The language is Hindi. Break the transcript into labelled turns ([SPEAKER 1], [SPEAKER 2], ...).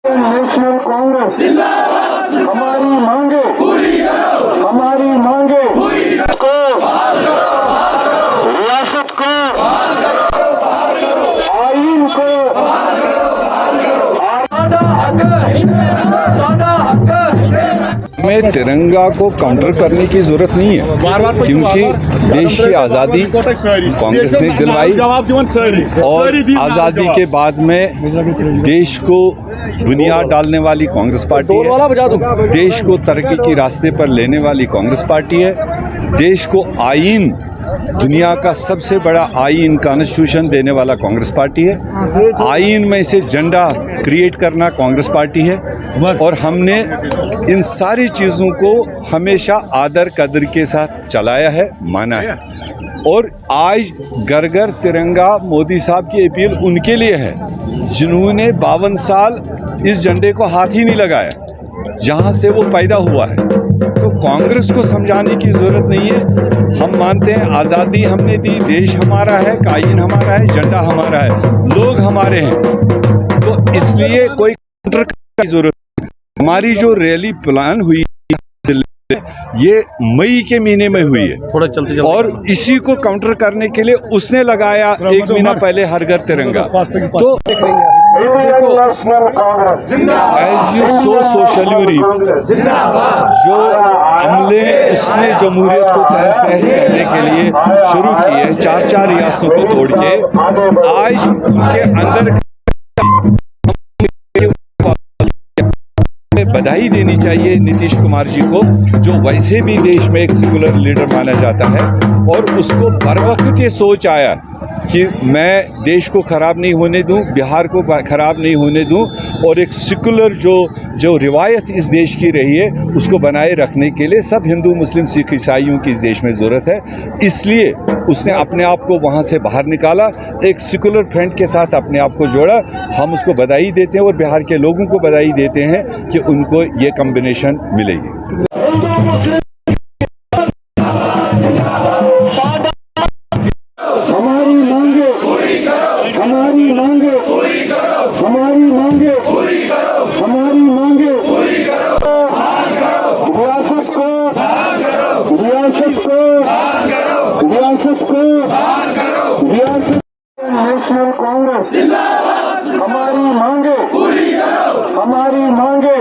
[SPEAKER 1] नेशनल कांग्रेस जिंदाबाद, हमारी मांगे पूरी करो, हमारी मांगे को रियासत को आइन को
[SPEAKER 2] में तिरंगा को काउंटर करने की जरूरत नहीं है, क्योंकि देश की आज़ादी कांग्रेस ने दिलवाई और आज़ादी के बाद में देश को बुनियाद डालने वाली कांग्रेस पार्टी है, देश को तरक्की के रास्ते पर लेने वाली कांग्रेस पार्टी है, देश को आइन, दुनिया का सबसे बड़ा आइन कॉन्स्टिट्यूशन देने वाला कांग्रेस पार्टी है, आइन में से झंडा क्रिएट करना कांग्रेस पार्टी है। और हमने इन सारी चीज़ों को हमेशा आदर कदर के साथ चलाया है, माना है। और आज घर घर तिरंगा मोदी साहब की अपील उनके लिए है जिन्होंने 52 साल इस झंडे को हाथ ही नहीं लगाया जहां से वो पैदा हुआ है। तो कांग्रेस को समझाने की जरूरत नहीं है। हम मानते हैं आज़ादी हमने दी, देश हमारा है, कायन हमारा है, झंडा हमारा है, लोग हमारे हैं, तो इसलिए कोई काउंटर की जरूरत नहीं। हमारी जो रैली प्लान हुई ये मई के महीने में हुई है, थोड़ा चलते और इसी को काउंटर करने के लिए उसने लगाया 1 महीना पहले हर घर तिरंगा। तो एज यू सो सोशल जो अमले उसने जमहूरियत को तहस नहस करने के लिए शुरू की है, 4 रियासतों को तोड़ के, आज उनके अंदर बधाई देनी चाहिए नीतीश कुमार जी को, जो वैसे भी देश में एक सेकुलर लीडर माना जाता है, और उसको बर वक्त ये सोच आया कि मैं देश को ख़राब नहीं होने दूं, बिहार को ख़राब नहीं होने दूं, और एक सेकुलर जो रिवायत इस देश की रही है उसको बनाए रखने के लिए सब हिंदू मुस्लिम सिख ईसाइयों की इस देश में ज़रूरत है। इसलिए उसने अपने आप को वहाँ से बाहर निकाला, एक सेकुलर फ्रंट के साथ अपने आप को जोड़ा। हम उसको बधाई देते हैं और बिहार के लोगों को बधाई देते हैं कि उनको ये कॉम्बिनेशन मिलेगी।
[SPEAKER 1] हमारी मांगे पूरी करो, हमारी मांगे पूरी करो, हमारी मांगे पूरी करो, हमारी मांगे पूरी करो, रियासत को रियासत को रियासत को रियासत नेशनल कांग्रेस जिंदाबाद, हमारी मांगे पूरी करो, हमारी मांगे